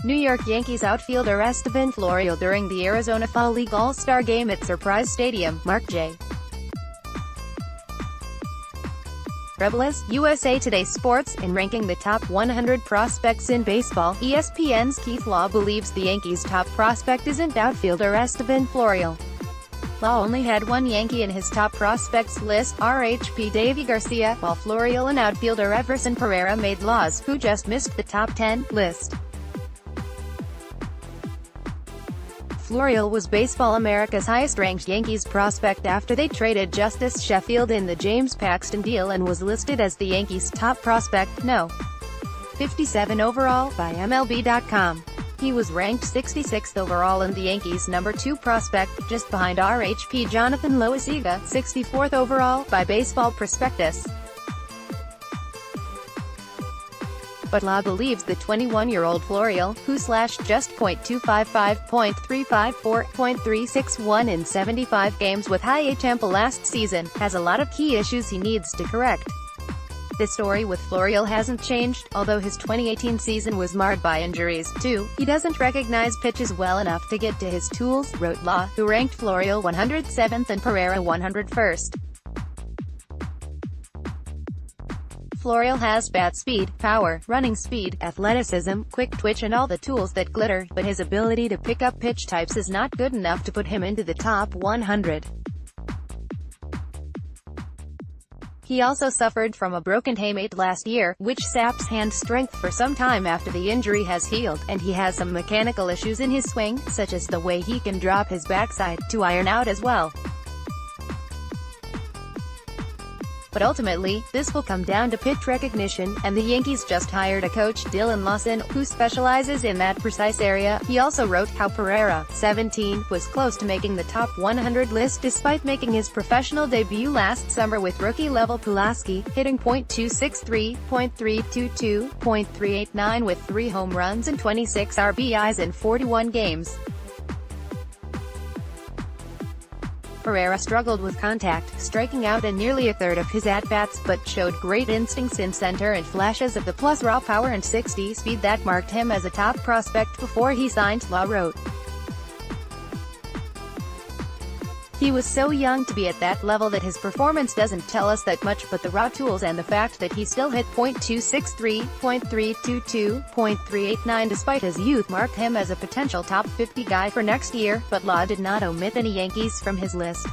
New York Yankees outfielder Estevan Florial during the Arizona Fall League All-Star Game at Surprise Stadium, Mark J. Rebilas, USA Today Sports. In ranking the top 100 prospects in baseball, ESPN's Keith Law believes the Yankees' top prospect isn't outfielder Estevan Florial. Law only had one Yankee in his top prospects list, RHP Deivi Garcia, while Florial and outfielder Everson Pereira made Law's, who just missed the top 10, list. Florial was Baseball America's highest-ranked Yankees prospect after they traded Justice Sheffield in the James Paxton deal and was listed as the Yankees' top prospect, No. 57 overall, by MLB.com. He was ranked 66th overall and the Yankees' number 2 prospect, just behind RHP Jonathan Loaisiga, 64th overall, by Baseball Prospectus. But Law believes the 21-year-old Florial, who slashed just .255, .354, .361 in 75 games with high A tempo last season, has a lot of key issues he needs to correct. The story with Florial hasn't changed, although his 2018 season was marred by injuries, too. He doesn't recognize pitches well enough to get to his tools, wrote Law, who ranked Florial 107th and Pereira 101st. Florial has bat speed, power, running speed, athleticism, quick twitch and all the tools that glitter, but his ability to pick up pitch types is not good enough to put him into the top 100. He also suffered from a broken hamate last year, which saps hand strength for some time after the injury has healed, and he has some mechanical issues in his swing, such as the way he can drop his backside, to iron out as well. But ultimately, this will come down to pitch recognition, and the Yankees just hired a coach, Dylan Lawson, who specializes in that precise area. He also wrote how Pereira, 17, was close to making the top 100 list despite making his professional debut last summer with rookie-level Pulaski, hitting .263, .322, .389 with 3 home runs and 26 RBIs in 41 games. Pereira struggled with contact, striking out in nearly a third of his at-bats, but showed great instincts in center and flashes of the plus raw power and 60 speed that marked him as a top prospect before he signed, Law wrote. He was so young to be at that level that his performance doesn't tell us that much, but the raw tools and the fact that he still hit .263, .322, .389 despite his youth marked him as a potential top 50 guy for next year, but Law did not omit any Yankees from his list.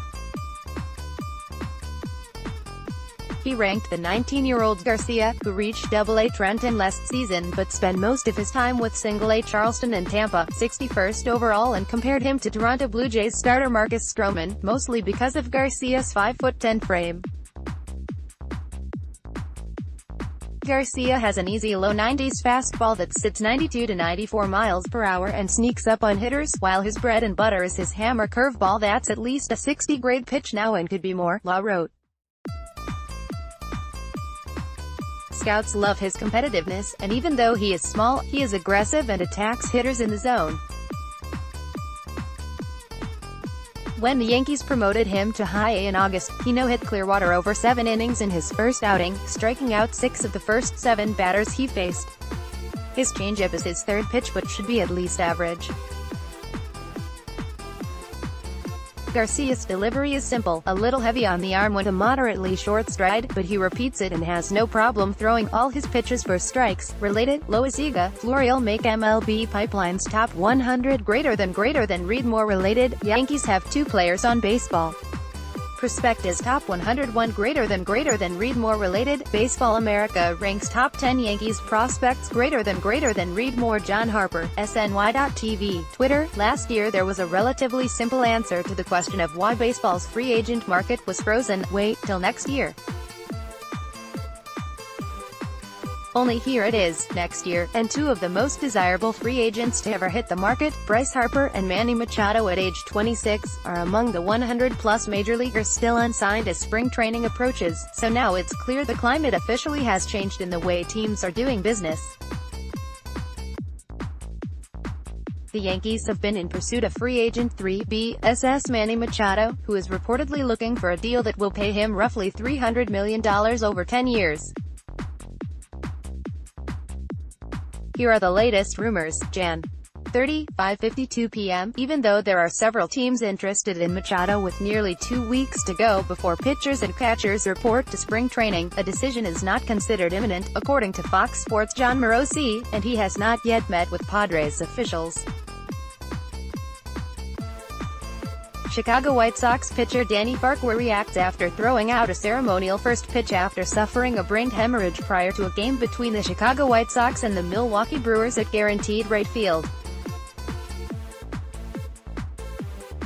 He ranked the 19-year-old Garcia, who reached AA Trenton last season but spent most of his time with A Charleston and Tampa, 61st overall, and compared him to Toronto Blue Jays starter Marcus Stroman, mostly because of Garcia's 5'10" frame. Garcia has an easy low 90s fastball that sits 92 to 94 miles per hour and sneaks up on hitters, while his bread and butter is his hammer curveball that's at least a 60-grade pitch now and could be more, Law wrote. Scouts love his competitiveness, and even though he is small, he is aggressive and attacks hitters in the zone. When the Yankees promoted him to high A in August, he no-hit Clearwater over 7 innings in his first outing, striking out 6 of the first 7 batters he faced. His changeup is his third pitch but should be at least average. Garcia's delivery is simple, a little heavy on the arm with a moderately short stride, but he repeats it and has no problem throwing all his pitches for strikes. Related, Loaisiga, Florial make MLB Pipeline's top 100 greater than read more. Related, Yankees have 2 players on Baseball Prospectus top 101 greater than read more. Related, Baseball America ranks top 10 Yankees prospects greater than read more. John Harper, SNY.TV, Twitter. Last year there was a relatively simple answer to the question of why baseball's free agent market was frozen. Wait till next year. Only here it is, next year, and 2 of the most desirable free agents to ever hit the market, Bryce Harper and Manny Machado at age 26, are among the 100-plus major leaguers still unsigned as spring training approaches, so now it's clear the climate officially has changed in the way teams are doing business. The Yankees have been in pursuit of free agent 3B Manny Machado, who is reportedly looking for a deal that will pay him roughly $300 million over 10 years. Here are the latest rumors. Jan. 30, 5:52 p.m. Even though there are several teams interested in Machado with nearly 2 weeks to go before pitchers and catchers report to spring training, a decision is not considered imminent, according to Fox Sports' John Morosi, and he has not yet met with Padres officials. Chicago White Sox pitcher Danny Farquhar reacts after throwing out a ceremonial first pitch after suffering a brain hemorrhage prior to a game between the Chicago White Sox and the Milwaukee Brewers at Guaranteed Rate Field.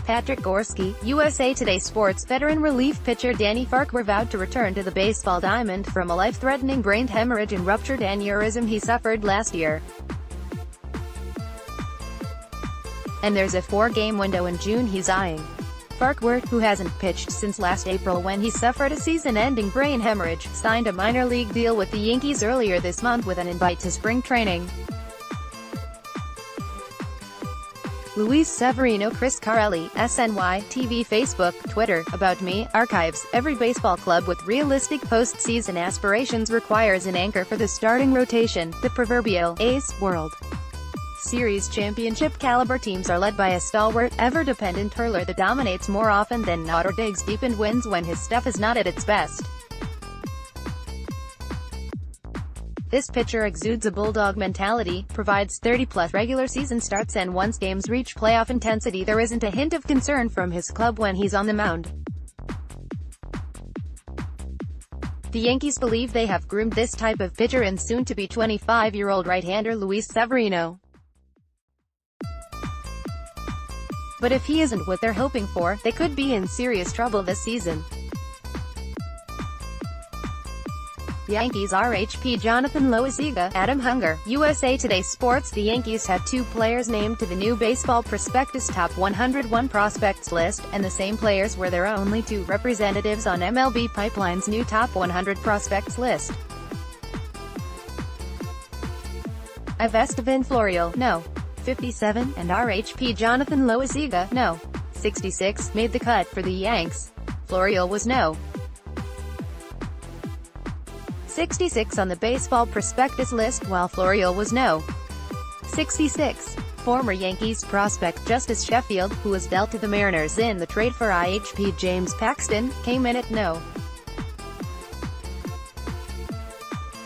Patrick Gorski, USA Today Sports. Veteran relief pitcher Danny Farquhar vowed to return to the baseball diamond from a life-threatening brain hemorrhage and ruptured aneurysm he suffered last year. And there's a 4-game window in June he's eyeing. Farquhar, who hasn't pitched since last April when he suffered a season-ending brain hemorrhage, signed a minor league deal with the Yankees earlier this month with an invite to spring training. Luis Severino, Chris Carelli, SNY, TV, Facebook, Twitter. About me, archives. Every baseball club with realistic postseason aspirations requires an anchor for the starting rotation. The proverbial ace. World Series championship caliber teams are led by a stalwart, ever-dependent hurler that dominates more often than not or digs deep and wins when his stuff is not at its best. This pitcher exudes a bulldog mentality, provides 30-plus regular season starts, and once games reach playoff intensity there isn't a hint of concern from his club when he's on the mound. The Yankees believe they have groomed this type of pitcher in soon-to-be 25-year-old right-hander Luis Severino. But if he isn't what they're hoping for, they could be in serious trouble this season. Yankees RHP Jonathan Loaisiga, Adam Hunger, USA Today Sports. The Yankees have 2 players named to the new Baseball Prospectus Top 101 Prospects list, and the same players were their only 2 representatives on MLB Pipeline's new Top 100 Prospects list. Estevan Florial, no. 57, and RHP Jonathan Loaisiga, no. 66, made the cut for the Yanks. Florial was no. 66 on the Baseball Prospectus list, while Florial was no. 66. Former Yankees prospect Justice Sheffield, who was dealt to the Mariners in the trade for RHP James Paxton, came in at no.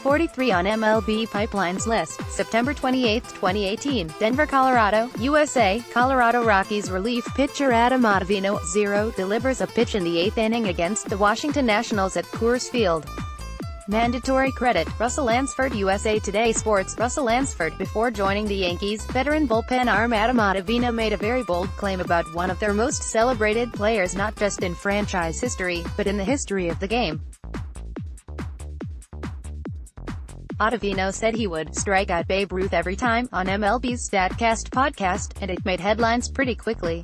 43 on MLB Pipeline's list. September 28, 2018. Denver, Colorado, USA. Colorado Rockies relief pitcher Adam Ottavino, 0, delivers a pitch in the 8th inning against the Washington Nationals at Coors Field. Mandatory credit. Russell Lansford, USA Today Sports. Russell Lansford. Before joining the Yankees, veteran bullpen arm Adam Ottavino made a very bold claim about one of their most celebrated players not just in franchise history, but in the history of the game. Ottavino said he would strike out Babe Ruth every time on MLB's StatCast podcast, and it made headlines pretty quickly.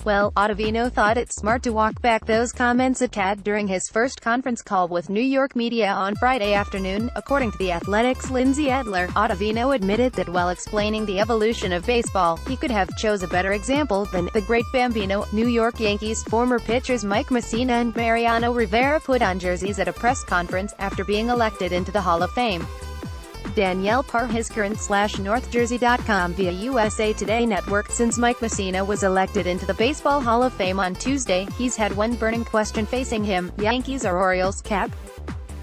Well, Ottavino thought it smart to walk back those comments a tad during his first conference call with New York media on Friday afternoon. According to The Athletic's Lindsay Adler, Ottavino admitted that while explaining the evolution of baseball, he could have chose a better example than the great Bambino. New York Yankees former pitchers Mike Mussina and Mariano Rivera put on jerseys at a press conference after being elected into the Hall of Fame. Danielle Parhiskaren/NorthJersey.com via USA Today Network. Since Mike Mussina was elected into the Baseball Hall of Fame on Tuesday, he's had one burning question facing him: Yankees or Orioles cap?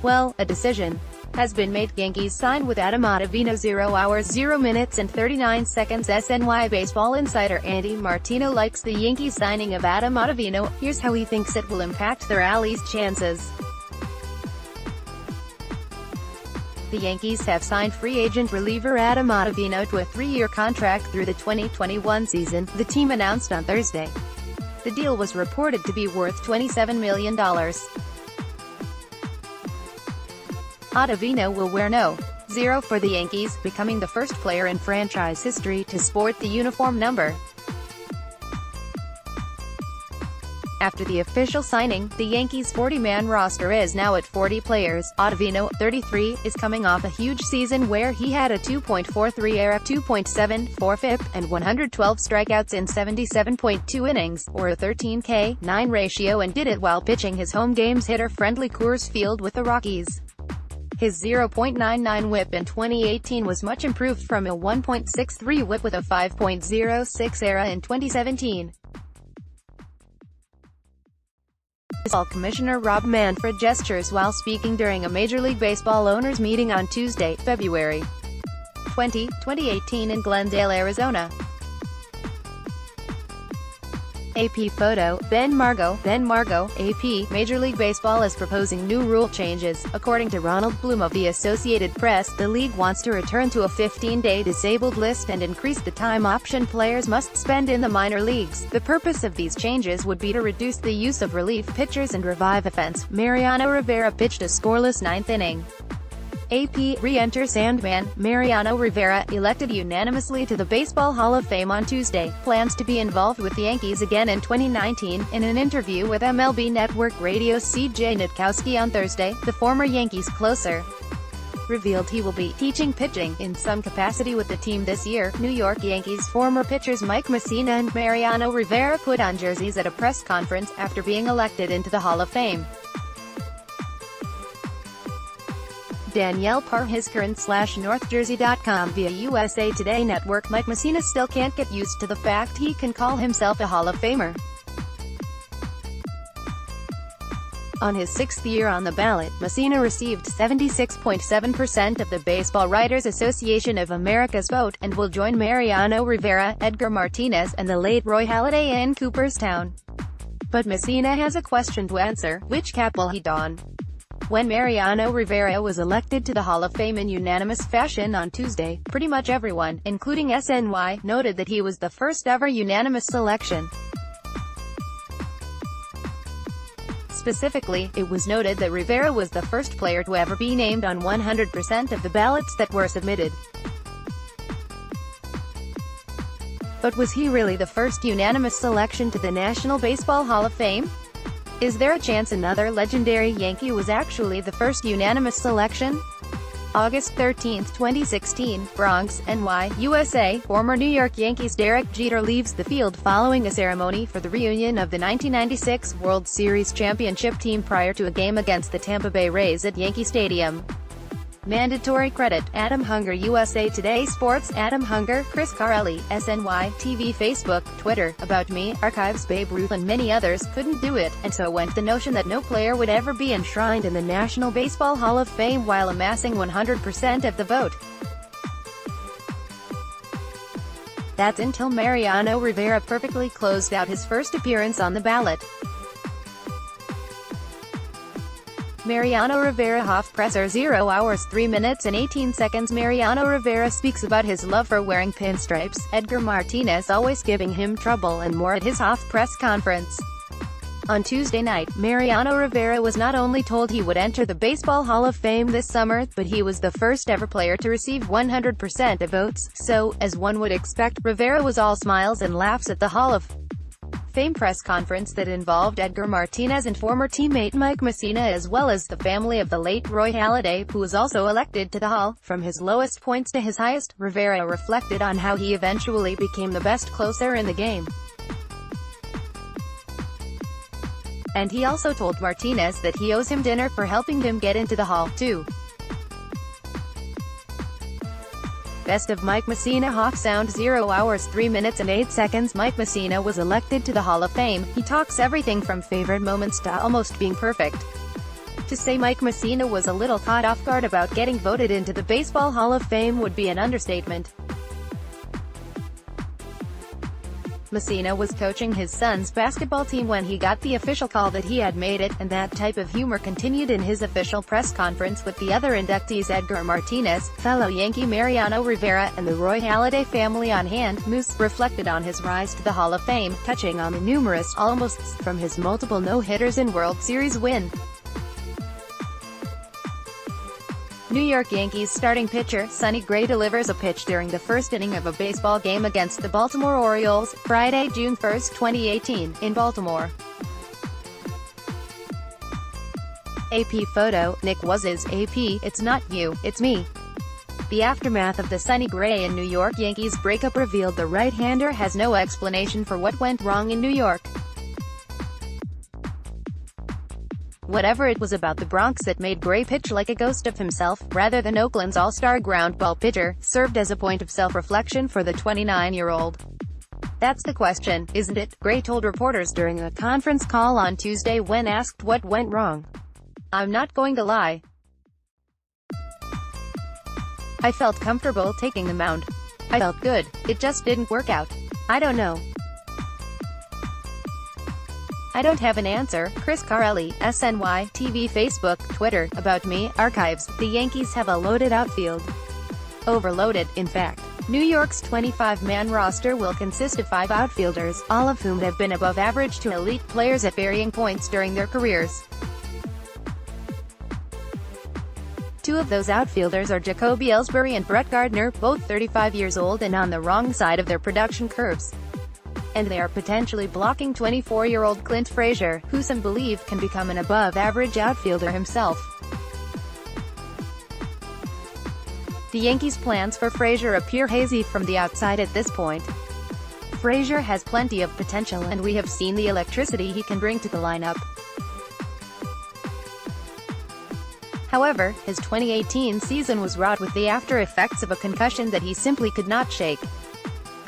Well, a decision has been made. Yankees sign with Adam Ottavino. 0 hours 0 minutes and 39 seconds. SNY Baseball insider Andy Martino likes the Yankees signing of Adam Ottavino. Here's how he thinks it will impact their Alley's chances. The Yankees have signed free agent reliever Adam Ottavino to a 3-year contract through the 2021 season, the team announced on Thursday. The deal was reported to be worth $27 million. Ottavino will wear no. 0 for the Yankees, becoming the first player in franchise history to sport the uniform number. After the official signing, the Yankees' 40-man roster is now at 40 players. Ottavino, 33, is coming off a huge season where he had a 2.43 ERA, 2.74 FIP, and 112 strikeouts in 77.2 innings, or a 13K/9 ratio, and did it while pitching his home games hitter-friendly Coors Field with the Rockies. His 0.99 whip in 2018 was much improved from a 1.63 whip with a 5.06 ERA in 2017. Baseball Commissioner Rob Manfred gestures while speaking during a Major League Baseball owners meeting on Tuesday, February 20, 2018 in Glendale, Arizona. AP photo, Ben Margot, AP. Major League Baseball is proposing new rule changes. According to Ronald Bloom of the Associated Press, the league wants to return to a 15-day disabled list and increase the time option players must spend in the minor leagues. The purpose of these changes would be to reduce the use of relief pitchers and revive offense. Mariano Rivera pitched a scoreless ninth inning. AP. Re-enter Sandman. Mariano Rivera, elected unanimously to the Baseball Hall of Fame on Tuesday, plans to be involved with the Yankees again in 2019. In an interview with MLB Network Radio's C.J. Nitkowski on Thursday, the former Yankees closer revealed he will be teaching pitching in some capacity with the team this year. New York Yankees former pitchers Mike Mussina and Mariano Rivera put on jerseys at a press conference after being elected into the Hall of Fame. Danielle Parhiskaren/NorthJersey.com via USA Today Network. Mike Mussina still can't get used to the fact he can call himself a Hall of Famer. On his sixth year on the ballot, Mussina received 76.7% of the Baseball Writers Association of America's vote, and will join Mariano Rivera, Edgar Martinez, and the late Roy Halladay in Cooperstown. But Mussina has a question to answer: which cap will he don? When Mariano Rivera was elected to the Hall of Fame in unanimous fashion on Tuesday, pretty much everyone, including SNY, noted that he was the first ever unanimous selection. Specifically, it was noted that Rivera was the first player to ever be named on 100% of the ballots that were submitted. But was he really the first unanimous selection to the National Baseball Hall of Fame? Is there a chance another legendary Yankee was actually the first unanimous selection? August 13, 2016, Bronx, NY, USA. Former New York Yankees Derek Jeter leaves the field following a ceremony for the reunion of the 1996 World Series championship team prior to a game against the Tampa Bay Rays at Yankee Stadium. Mandatory credit: Adam Hunger, USA Today Sports. Adam Hunger, Chris Carelli, SNY, TV, Facebook, Twitter, About Me, Archives. Babe Ruth and many others couldn't do it, and so went the notion that no player would ever be enshrined in the National Baseball Hall of Fame while amassing 100% of the vote. That's until Mariano Rivera perfectly closed out his first appearance on the ballot. Mariano Rivera Hoff presser 0 hours 3 minutes and 18 seconds. Mariano Rivera speaks about his love for wearing pinstripes, Edgar Martinez always giving him trouble, and more at his Hoff press conference. On Tuesday night, Mariano Rivera was not only told he would enter the Baseball Hall of Fame this summer, but he was the first ever player to receive 100% of votes. So, as one would expect, Rivera was all smiles and laughs at the Hall of Fame press conference that involved Edgar Martinez and former teammate Mike Mussina, as well as the family of the late Roy Halladay, who was also elected to the Hall. From his lowest points to his highest, Rivera reflected on how he eventually became the best closer in the game. And he also told Martinez that he owes him dinner for helping him get into the Hall, too. Best of Mike Mussina. Hoff sound 0 hours 3 minutes and 8 seconds. Mike Mussina was elected to the Hall of Fame. He talks everything from favorite moments to almost being perfect. To say Mike Mussina was a little caught off guard about getting voted into the Baseball Hall of Fame would be an understatement. Mussina was coaching his son's basketball team when he got the official call that he had made it, and that type of humor continued in his official press conference with the other inductees Edgar Martinez, fellow Yankee Mariano Rivera, and the Roy Halladay family on hand. Moose reflected on his rise to the Hall of Fame, touching on the numerous almosts from his multiple no-hitters and World Series win. New York Yankees starting pitcher Sonny Gray delivers a pitch during the first inning of a baseball game against the Baltimore Orioles, Friday, June 1, 2018, in Baltimore. AP photo, Nick Waz's. AP, it's not you, it's me. The aftermath of the Sonny Gray and New York Yankees breakup revealed the right-hander has no explanation for what went wrong in New York. Whatever it was about the Bronx that made Gray pitch like a ghost of himself, rather than Oakland's all-star ground ball pitcher, served as a point of self-reflection for the 29-year-old. That's the question, isn't it? Gray told reporters during a conference call on Tuesday when asked what went wrong. "I'm not going to lie. I felt comfortable taking the mound. I felt good. It just didn't work out. I don't know. I don't have an answer." Chris Carelli, SNY, TV, Facebook, Twitter, About Me, Archives. The Yankees have a loaded outfield. Overloaded, in fact. New York's 25-man roster will consist of 5 outfielders, all of whom have been above average to elite players at varying points during their careers. 2 of those outfielders are Jacoby Ellsbury and Brett Gardner, both 35 years old and on the wrong side of their production curves. And they are potentially blocking 24-year-old Clint Frazier, who some believe can become an above-average outfielder himself. The Yankees' plans for Frazier appear hazy from the outside at this point. Frazier has plenty of potential, and we have seen the electricity he can bring to the lineup. However, his 2018 season was wrought with the after-effects of a concussion that he simply could not shake.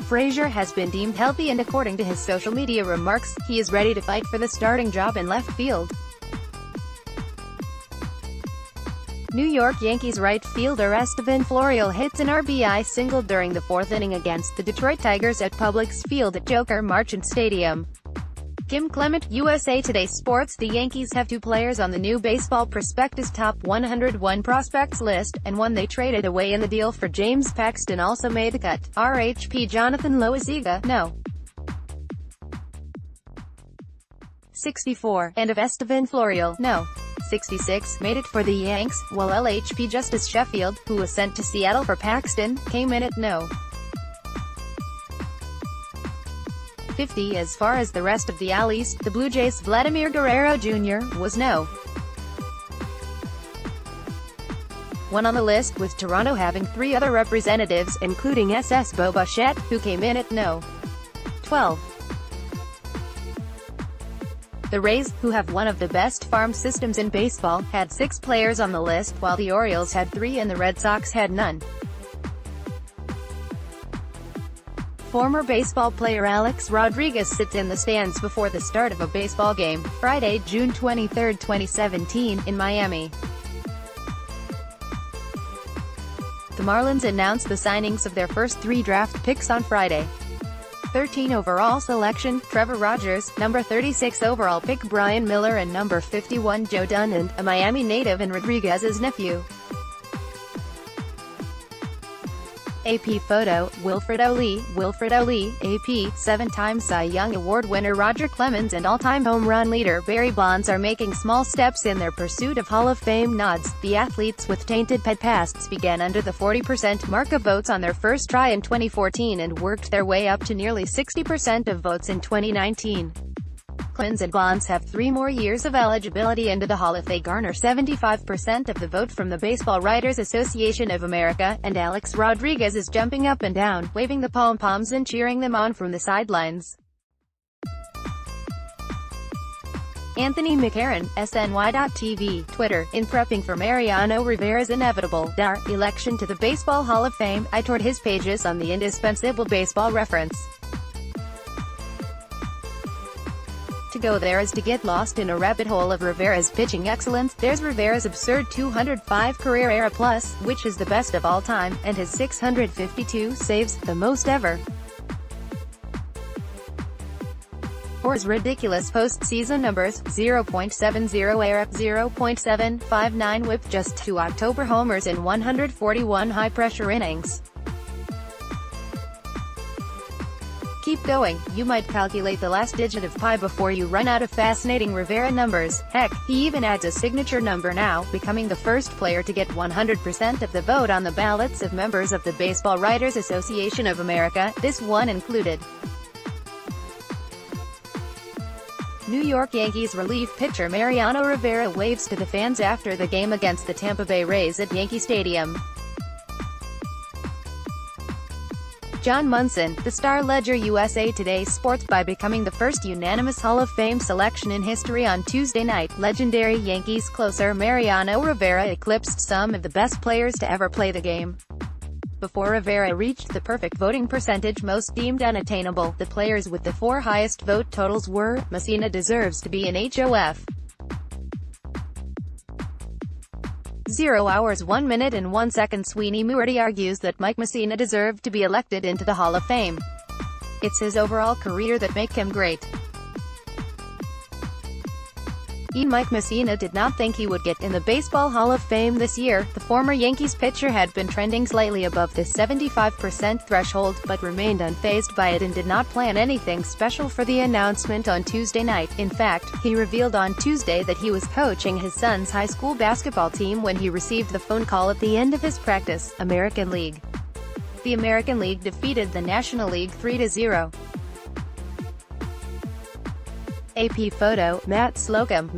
Frazier has been deemed healthy, and according to his social media remarks, he is ready to fight for the starting job in left field. New York Yankees right fielder Estevan Florial hits an RBI single during the 4th inning against the Detroit Tigers at Publix Field at Joker Marchant Stadium. Kim Clement, USA Today Sports. The Yankees have 2 players on the new Baseball Prospectus Top 101 prospects list, and one they traded away in the deal for James Paxton also made the cut. RHP Jonathan Loaisiga, no. 64, and of Estevan Florial, no. 66, made it for the Yanks, while LHP Justice Sheffield, who was sent to Seattle for Paxton, came in at no. 50. As far as the rest of the AL East, the Blue Jays' Vladimir Guerrero Jr. was no. 1 on the list, with Toronto having 3 other representatives, including SS Bo Bichette, who came in at no. 12. The Rays, who have one of the best farm systems in baseball, had 6 players on the list, while the Orioles had 3 and the Red Sox had none. Former baseball player Alex Rodriguez sits in the stands before the start of a baseball game, Friday, June 23, 2017, in Miami. The Marlins announced the signings of their first 3 draft picks on Friday. 13 overall selection, Trevor Rogers, number 36 overall pick Brian Miller, and number 51 Joe Dunand, a Miami native and Rodriguez's nephew. AP photo, Wilfred Oli, AP, 7-time Cy Young Award winner Roger Clemens and all-time home run leader Barry Bonds are making small steps in their pursuit of Hall of Fame nods. The athletes with tainted pet pasts began under the 40% mark of votes on their first try in 2014 and worked their way up to nearly 60% of votes in 2019. Clemens and Bonds have 3 more years of eligibility into the Hall if they garner 75% of the vote from the Baseball Writers Association of America, and Alex Rodriguez is jumping up and down, waving the pom-poms and cheering them on from the sidelines. Anthony McCarron, SNY.TV, Twitter. In prepping for Mariano Rivera's inevitable election to the Baseball Hall of Fame, I toured his pages on the indispensable Baseball Reference. To go there is to get lost in a rabbit hole of Rivera's pitching excellence. There's Rivera's absurd 205 career-era plus, which is the best of all time, and his 652 saves, the most ever. Or his ridiculous postseason numbers, 0.70 ERA, 0.759 WHIP, just 2 October homers in 141 high-pressure innings. Keep going, you might calculate the last digit of pi before you run out of fascinating Rivera numbers. Heck, he even adds a signature number now, becoming the first player to get 100% of the vote on the ballots of members of the Baseball Writers Association of America, this one included. New York Yankees relief pitcher Mariano Rivera waves to the fans after the game against the Tampa Bay Rays at Yankee Stadium. John Munson, the Star Ledger USA Today Sports, by becoming the first unanimous Hall of Fame selection in history on Tuesday night. Legendary Yankees closer Mariano Rivera eclipsed some of the best players to ever play the game. Before Rivera reached the perfect voting percentage most deemed unattainable, the players with the 4 highest vote totals were: Messina deserves to be an HOF. 0 hours 1 minute and 1 second. Sweeney Moorty argues that Mike Messina deserved to be elected into the Hall of Fame. It's his overall career that make him great. Mike Messina did not think he would get in the Baseball Hall of Fame this year. The former Yankees pitcher had been trending slightly above the 75% threshold, but remained unfazed by it and did not plan anything special for the announcement on Tuesday night. In fact, he revealed on Tuesday that he was coaching his son's high school basketball team when he received the phone call at the end of his practice. American League. The American League defeated the National League 3-0. AP photo, Matt Slocum,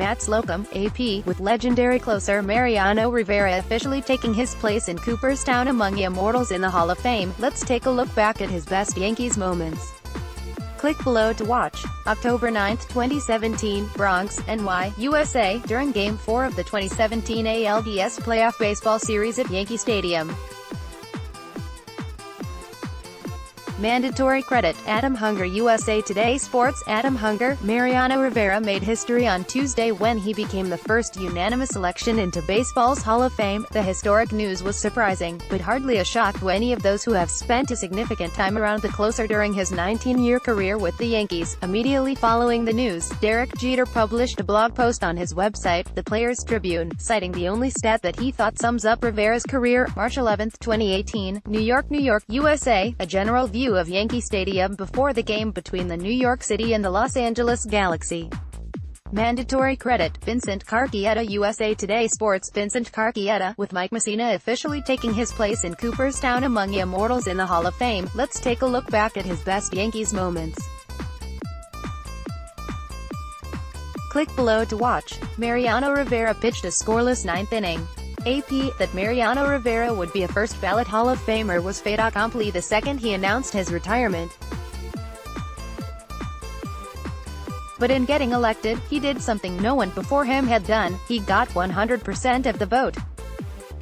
AP, with legendary closer Mariano Rivera officially taking his place in Cooperstown among the immortals in the Hall of Fame. Let's take a look back at his best Yankees moments. Click below to watch. October 9, 2017, Bronx, NY, USA, during Game 4 of the 2017 ALDS Playoff Baseball Series at Yankee Stadium. Mandatory credit, Adam Hunger. USA Today Sports. Adam Hunger. Mariano Rivera made history on Tuesday when he became the first unanimous selection into baseball's Hall of Fame. The historic news was surprising, but hardly a shock to any of those who have spent a significant time around the closer during his 19-year career with the Yankees. Immediately following the news, Derek Jeter published a blog post on his website, The Players Tribune, citing the only stat that he thought sums up Rivera's career. March 11, 2018, New York, USA, a general view of Yankee Stadium before the game between the New York City and the Los Angeles Galaxy. Mandatory credit, Vincent Carchietta. USA Today Sports. Vincent Carchietta, with Mike Messina officially taking his place in Cooperstown among the immortals in the Hall of Fame. Let's take a look back at his best Yankees moments. Click below to watch. Mariano Rivera pitched a scoreless 9th inning. AP, that Mariano Rivera would be a first-ballot Hall of Famer was fait accompli the second he announced his retirement. But in getting elected, he did something no one before him had done: he got 100% of the vote.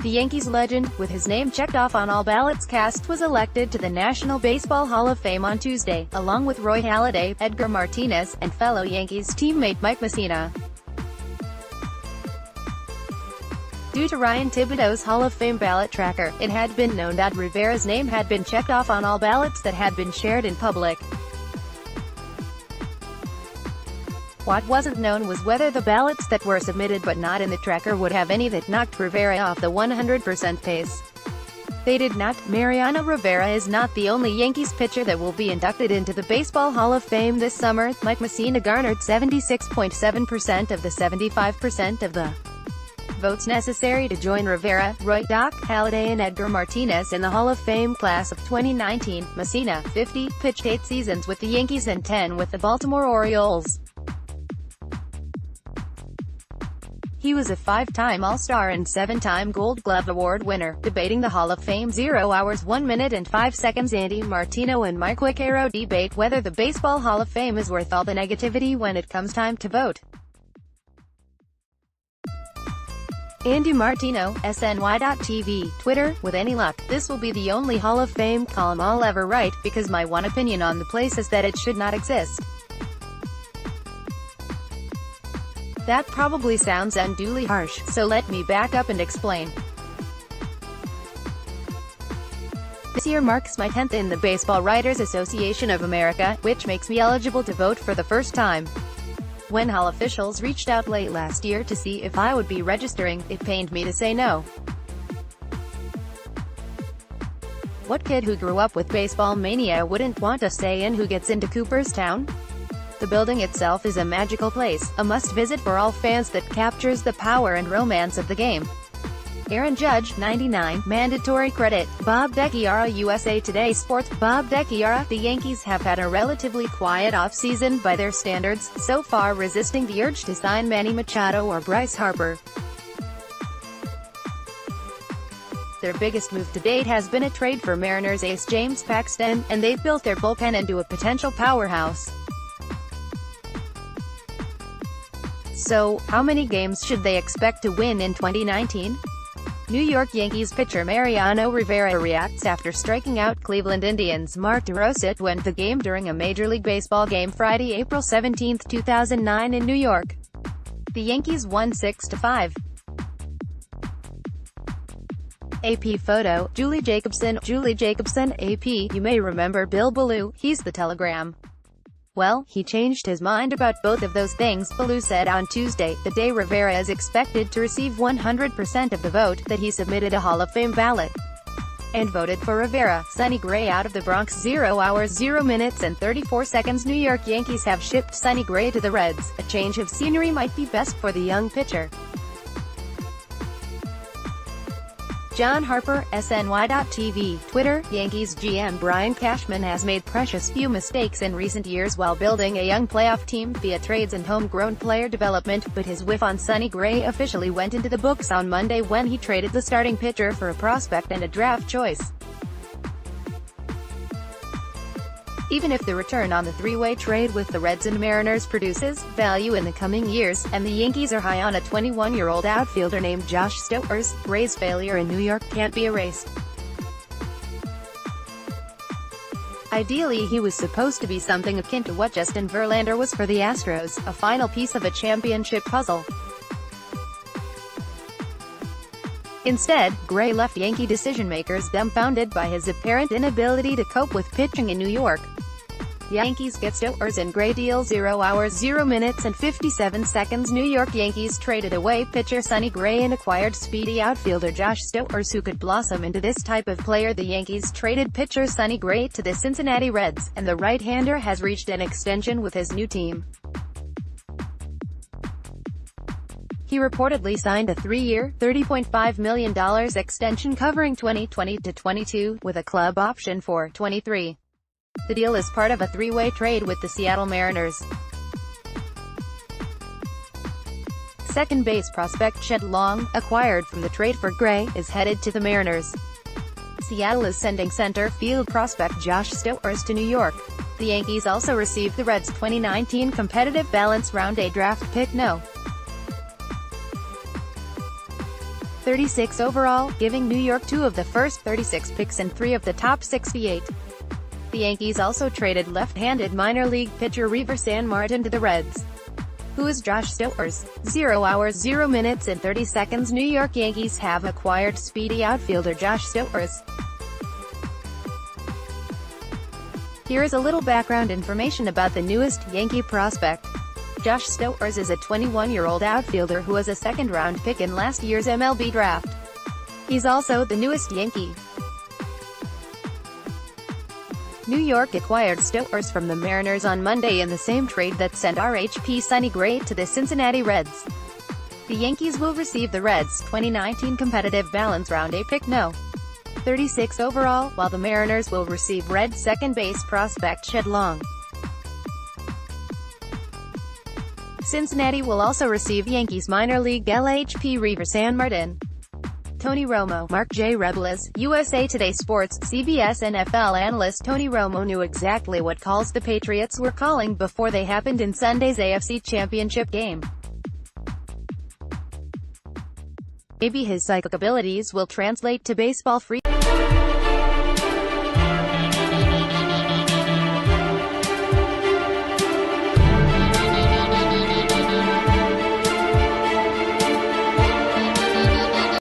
The Yankees legend, with his name checked off on all ballots cast, was elected to the National Baseball Hall of Fame on Tuesday, along with Roy Halladay, Edgar Martinez, and fellow Yankees teammate Mike Messina. Due to Ryan Thibodeau's Hall of Fame ballot tracker, it had been known that Rivera's name had been checked off on all ballots that had been shared in public. What wasn't known was whether the ballots that were submitted but not in the tracker would have any that knocked Rivera off the 100% pace. They did not. Mariano Rivera is not the only Yankees pitcher that will be inducted into the Baseball Hall of Fame this summer. Mike Messina garnered 76.7% of the 75% of the votes necessary to join Rivera, Roy, Doc, Halladay and Edgar Martinez in the Hall of Fame class of 2019. Messina, 50, pitched 8 seasons with the Yankees and 10 with the Baltimore Orioles. He was a 5-time All-Star and 7-time Gold Glove Award winner. Debating the Hall of Fame. 0 hours 1 minute and 5 seconds. Andy Martino and Mike Quicero debate whether the Baseball Hall of Fame is worth all the negativity when it comes time to vote. Andy Martino, SNY.TV, Twitter, with any luck, this will be the only Hall of Fame column I'll ever write, because my one opinion on the place is that it should not exist. That probably sounds unduly harsh, so let me back up and explain. This year marks my 10th in the Baseball Writers Association of America, which makes me eligible to vote for the first time. When Hall officials reached out late last year to see if I would be registering, it pained me to say no. What kid who grew up with baseball mania wouldn't want a say in who gets into Cooperstown? The building itself is a magical place, a must-visit for all fans that captures the power and romance of the game. Aaron Judge, 99, mandatory credit, Bob DeChiara. USA Today Sports. Bob DeChiara. The Yankees have had a relatively quiet offseason by their standards, so far resisting the urge to sign Manny Machado or Bryce Harper. their biggest move to date has been a trade for Mariners ace James Paxton, and they've built their bullpen into a potential powerhouse. So, how many games should they expect to win in 2019? New York Yankees pitcher Mariano Rivera reacts after striking out Cleveland Indians' Mark DeRosa to win the game during a Major League Baseball game Friday, April 17, 2009 in New York. The Yankees won 6-5. AP photo, Julie Jacobson, AP, you may remember Bill Ballou, he's the Telegram. Well, he changed his mind about both of those things, Ballou said on Tuesday, the day Rivera is expected to receive 100% of the vote, that he submitted a Hall of Fame ballot and voted for Rivera. Sonny Gray out of the Bronx. 0 hours 0 minutes and 34 seconds. New York Yankees have shipped Sonny Gray to the Reds. A change of scenery might be best for the young pitcher. John Harper, SNY.TV, Twitter. Yankees GM Brian Cashman has made precious few mistakes in recent years while building a young playoff team via trades and homegrown player development, but his whiff on Sonny Gray officially went into the books on Monday when he traded the starting pitcher for a prospect and a draft choice. Even if the return on the three-way trade with the Reds and Mariners produces value in the coming years, and the Yankees are high on a 21-year-old outfielder named Josh Stowers, Gray's failure in New York can't be erased. Ideally, he was supposed to be something akin to what Justin Verlander was for the Astros, a final piece of a championship puzzle. Instead, Gray left Yankee decision-makers dumbfounded by his apparent inability to cope with pitching in New York. Yankees get Stowers and Gray deal. 0 hours 0 minutes and 57 seconds. New York Yankees traded away pitcher Sonny Gray and acquired speedy outfielder Josh Stowers, who could blossom into this type of player. The Yankees traded pitcher Sonny Gray to the Cincinnati Reds, and the right-hander has reached an extension with his new team. He reportedly signed a 3-year, $30.5 million extension covering 2020 to 22, with a club option for 23. The deal is part of a three-way trade with the Seattle Mariners. Second base prospect Shed Long, acquired from the trade for Gray, is headed to the Mariners. Seattle is sending center field prospect Josh Stowers to New York. The Yankees also received the Reds' 2019 competitive balance round A draft pick No. 36 overall, giving New York 2 of the first 36 picks and 3 of the top 68. The Yankees also traded left-handed minor league pitcher Everson Pereira to the Reds. Who is Josh Stowers? 0 hours 0 minutes and 30 seconds. New York Yankees have acquired speedy outfielder Josh Stowers. Here is a little background information about the newest Yankee prospect. Josh Stowers is a 21-year-old outfielder who was a second-round pick in last year's MLB draft. He's also the newest Yankee. New York acquired Stowers from the Mariners on Monday in the same trade that sent RHP Sonny Gray to the Cincinnati Reds. The Yankees will receive the Reds' 2019 competitive balance round A pick No. 36 overall, while the Mariners will receive Reds second base prospect Shed Long. Cincinnati will also receive Yankees minor league LHP Everson Pereira. Tony Romo, Mark J. Rebilas, USA Today Sports. CBS NFL analyst Tony Romo knew exactly what calls the Patriots were calling before they happened in Sunday's AFC Championship game. Maybe his psychic abilities will translate to baseball free